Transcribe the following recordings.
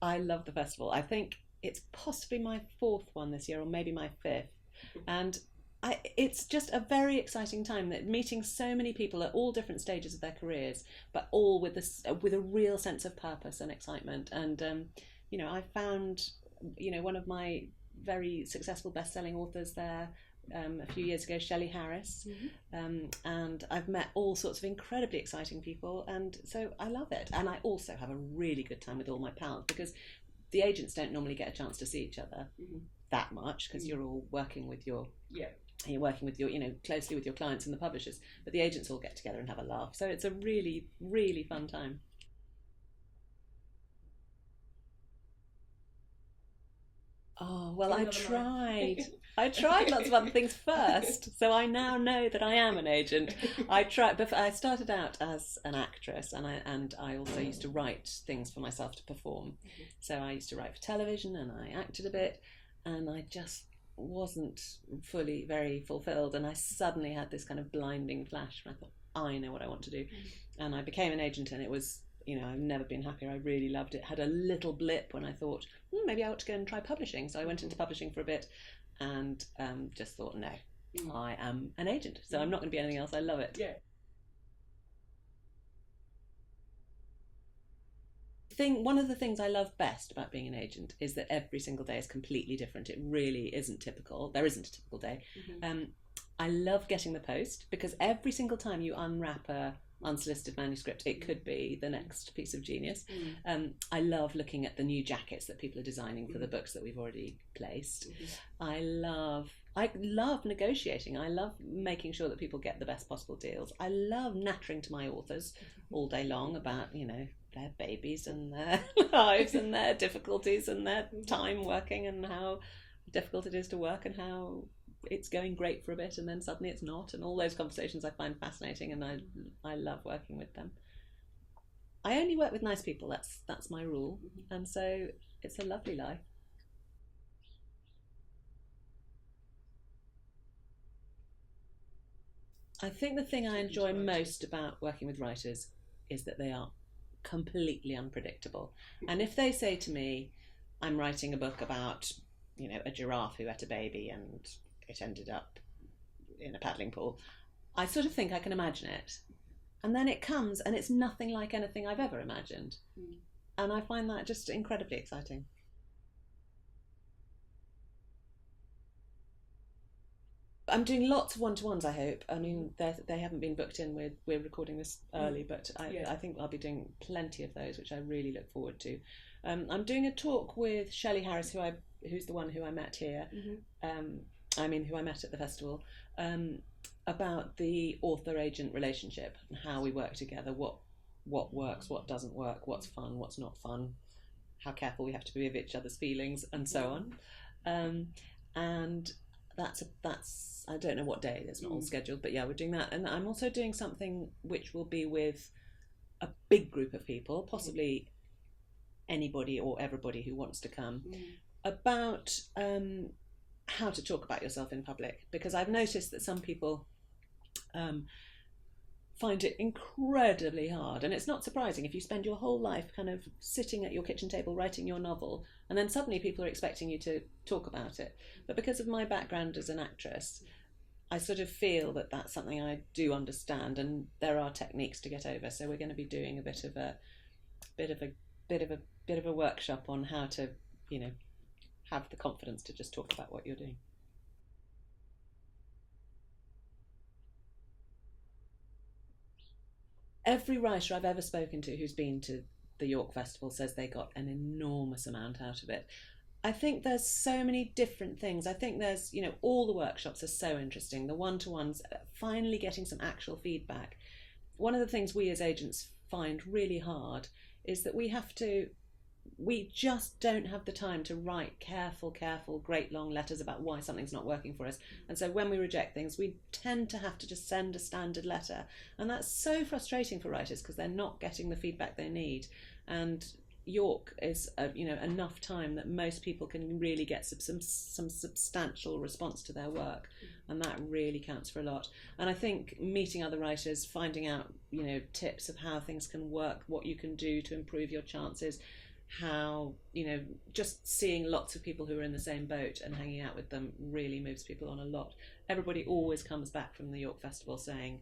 I love the festival. I think it's possibly my fourth one this year, or maybe my fifth, and it's just a very exciting time. That meeting so many people at all different stages of their careers, but all with this with a real sense of purpose and excitement. And I found one of my very successful best-selling authors there a few years ago, Shelley Harris, and I've met all sorts of incredibly exciting people, and so I love it. And I also have a really good time with all my pals, because the agents don't normally get a chance to see each other that much, because you're all working with your you're working with your closely with your clients and the publishers, but the agents all get together and have a laugh, so it's a really, really fun time. Oh, well, I tried. I tried lots of other things first, so I now know that I am an agent. I tried, but I started out as an actress, and I also used to write things for myself to perform. So I used to write for television, and I acted a bit, and I just wasn't fully very fulfilled. And I suddenly had this kind of blinding flash, and I thought, I know what I want to do, and I became an agent, and it was. I've never been happier. I really loved it. Had a little blip when I thought, maybe I ought to go and try publishing. So I went into publishing for a bit, and just thought, no, I am an agent. So I'm not going to be anything else. I love it. Yeah. One of the things I love best about being an agent is that every single day is completely different. It really isn't typical. There isn't a typical day. I love getting the post, because every single time you unwrap a unsolicited manuscript, it could be the next piece of genius. I love looking at the new jackets that people are designing for the books that we've already placed. I love negotiating. I love making sure that people get the best possible deals. I love nattering to my authors all day long about their babies and their lives and their difficulties and their time working, and how difficult it is to work, and how it's going great for a bit and then suddenly it's not, and all those conversations I find fascinating, and I love working with them. I only work with nice people. That's my rule, and so it's a lovely life. I think the thing I enjoy most about working with writers is that they are completely unpredictable. And if they say to me, I'm writing a book about a giraffe who ate a baby and it ended up in a paddling pool, I sort of think I can imagine it. And then it comes and it's nothing like anything I've ever imagined. And I find that just incredibly exciting. I'm doing lots of one-to-ones, I hope. I mean, they haven't been booked in. We're recording this early, but I think I'll be doing plenty of those, which I really look forward to. I'm doing a talk with Shelley Harris, who's the one who I met here. Who I met at the festival, about the author-agent relationship and how we work together, what works, what doesn't work, what's fun, what's not fun, how careful we have to be of each other's feelings, and so on. And that's I don't know what day, it's not all scheduled, but yeah, we're doing that. And I'm also doing something which will be with a big group of people, possibly anybody or everybody who wants to come, about how to talk about yourself in public, because I've noticed that some people find it incredibly hard, and it's not surprising if you spend your whole life kind of sitting at your kitchen table writing your novel, and then suddenly people are expecting you to talk about it. But because of my background as an actress, I sort of feel that that's something I do understand, and there are techniques to get over. So we're going to be doing a bit of a workshop on how to have the confidence to just talk about what you're doing. Every writer I've ever spoken to who's been to the York Festival says they got an enormous amount out of it. I think there's so many different things. I think there's, all the workshops are so interesting. The one-to-ones, finally getting some actual feedback. One of the things we as agents find really hard is that we just don't have the time to write careful, great long letters about why something's not working for us. And so when we reject things, we tend to have to just send a standard letter. And that's so frustrating for writers, because they're not getting the feedback they need. And York is enough time that most people can really get some substantial response to their work, and that really counts for a lot. And I think meeting other writers, finding out tips of how things can work, what you can do to improve your chances, how, just seeing lots of people who are in the same boat and hanging out with them really moves people on a lot. Everybody always comes back from the York Festival saying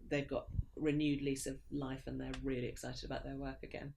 they've got renewed lease of life and they're really excited about their work again.